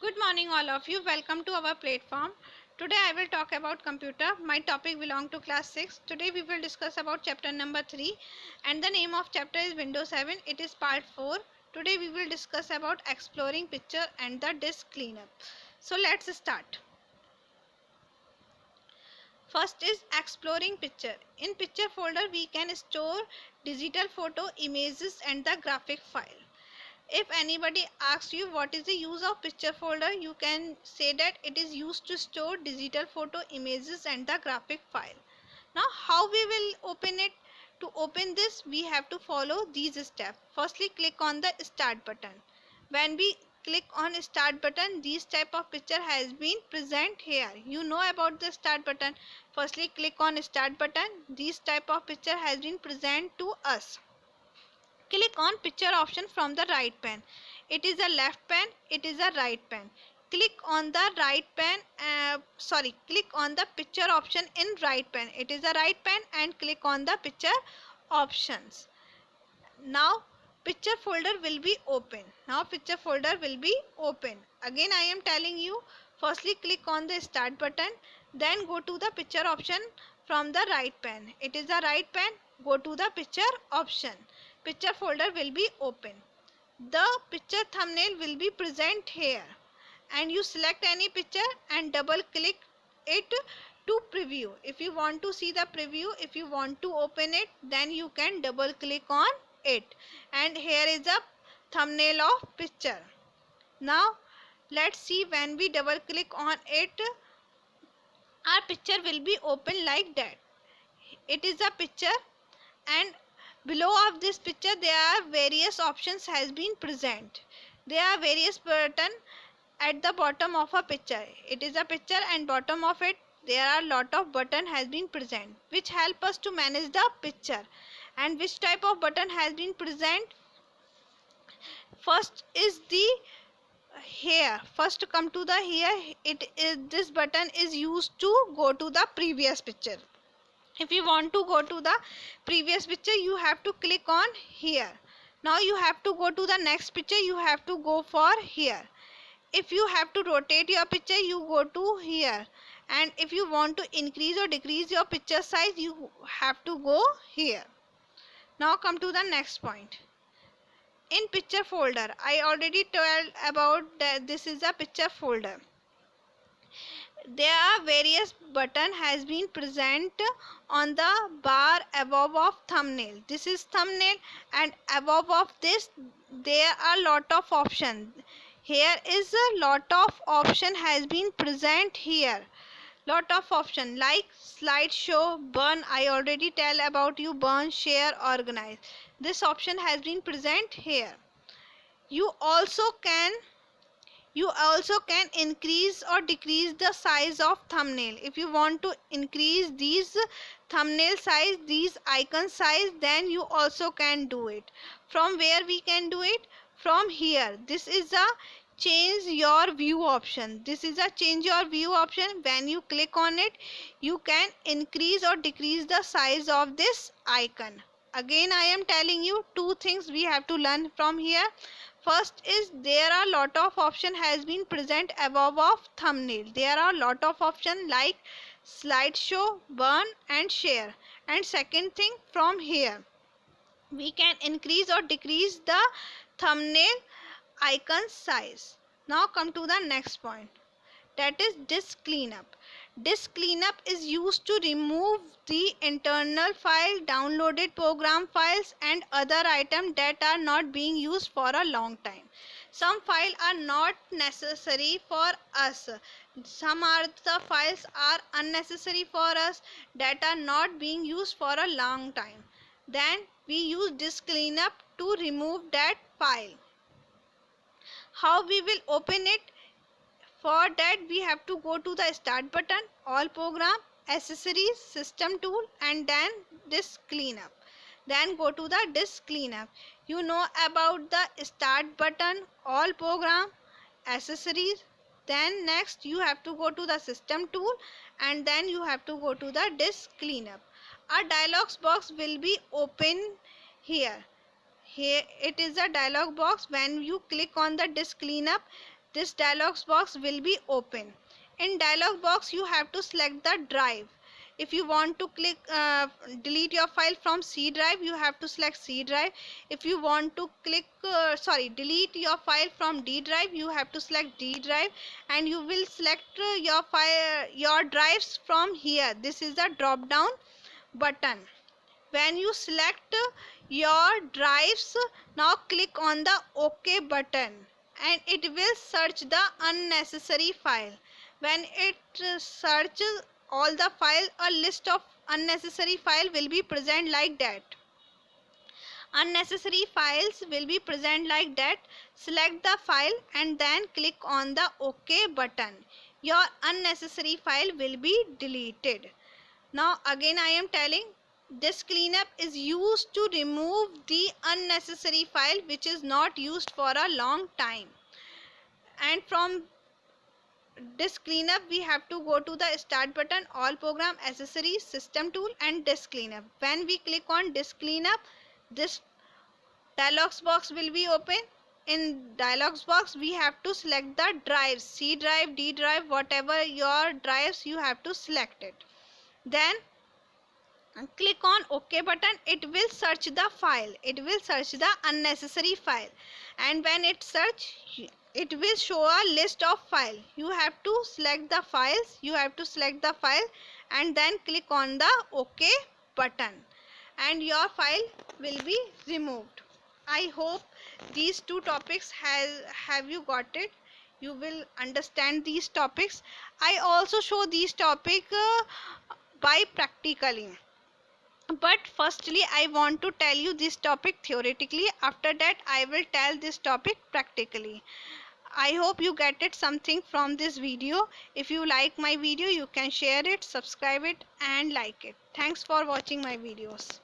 Good morning all of you. Welcome to our platform. Today I will talk about computer. My topic belong to class 6. Today we will discuss about chapter number 3 and the name of chapter is Windows 7. It is part 4. Today we will discuss about exploring picture and the disk cleanup. So let's start. First is exploring picture. In picture folder we can store digital photo, images and the graphic file. If anybody asks you what is the use of picture folder, you can say that it is used to store digital photo, images and the graphic file. Now how we will open it? To open this we have to follow these steps. Firstly, click on the start button. When we click on start button, this type of picture has been present here. You know about the start button. Firstly, click on start button. This type of picture has been present to us. Click on picture option from the right pane. It is a left pane, it is a right pane. Click on the right pane, click on the picture option in right pane. It is a right pane and click on the picture options. Now picture folder will be open. Again I am telling you, firstly click on the start button, then go to the picture option from the right pane. It is the right pane, go to the picture option. Picture folder will be open. The picture thumbnail will be present here and you select any picture and double click it to preview. If you want to see the preview, if you want to open it, then you can double click on it and here is a thumbnail of picture. Now let's see, when we double click on it, our picture will be open like that. It is a picture and below of this picture there are various options has been present. There are various button at the bottom of a picture. It is a picture and bottom of it there are lot of button has been present which help us to manage the picture. And which type of button has been present? First is the here. First to come to the here, it is this button is used to go to the previous picture. If you want to go to the previous picture, you have to click on here. Now you have to go to the next picture, you have to go for here. If you have to rotate your picture, you go to here. And if you want to increase or decrease your picture size, you have to go here. Now come to the next point. In picture folder, I already told about that this is a picture folder. There are various button has been present on the bar above of thumbnail. This is thumbnail and above of this there are lot of options. Here is a lot of option has been present here. Lot of option like slideshow, burn, I already tell about you, burn, share, organize. This option has been present here. You also can increase or decrease the size of thumbnail. If you want to increase these thumbnail size, these icon size, then you also can do it. From where we can do it? From here. This is a change your view option. When you click on it, you can increase or decrease the size of this icon. Again I am telling you two things we have to learn from here. First is there are lot of option has been present above of thumbnail. There are lot of option like slideshow, burn and share. And second thing, from here we can increase or decrease the thumbnail icon size. Now come to the next point, that is disk cleanup. Disk cleanup is used to remove the internal file, downloaded program files and other items that are not being used for a long time. Some files are not necessary for us. Some are the files are unnecessary for us that are not being used for a long time. Then we use disk cleanup to remove that file. How we will open it? For that we have to go to the start button, all program, accessories, system tool and then disk cleanup. Then go to the disk cleanup. You know about the start button, all program, accessories. Then next you have to go to the system tool and then you have to go to the disk cleanup. A dialog box will be open here. Here it is a dialog box. When you click on the disk cleanup, this dialog box will be open. In dialog box you have to select the drive. If you want to delete your file from C drive, you have to select C drive. If you want to delete your file from D drive, you have to select D drive, and you will select your drives from here. This is the drop down button. When you select your drives, now click on the OK button, and it will search the unnecessary file. When it searches all the file, a list of unnecessary file will be present like that. Unnecessary files will be present like that. Select the file and then click on the OK button. Your unnecessary file will be deleted. Now again I am telling, disk cleanup is used to remove the unnecessary file which is not used for a long time. And from disk cleanup we have to go to the start button, all program, accessories, system tool, and disk cleanup. When we click on disk cleanup, this dialog box will be open. In dialog box we have to select the drives, C drive, D drive, whatever your drives, you have to select it. Then click on OK button. It will search the file, it will search the unnecessary file, and when it search, it will show a list of file. You have to select the files, and then click on the OK button, and your file will be removed. I hope these two topics have you got it. You will understand these topics. I also show these topics by practically. But firstly I want to tell you this topic theoretically. After that I will tell this topic practically. I hope you get it something from this video. If you like my video, you can share it, subscribe it, and like it. Thanks for watching my videos.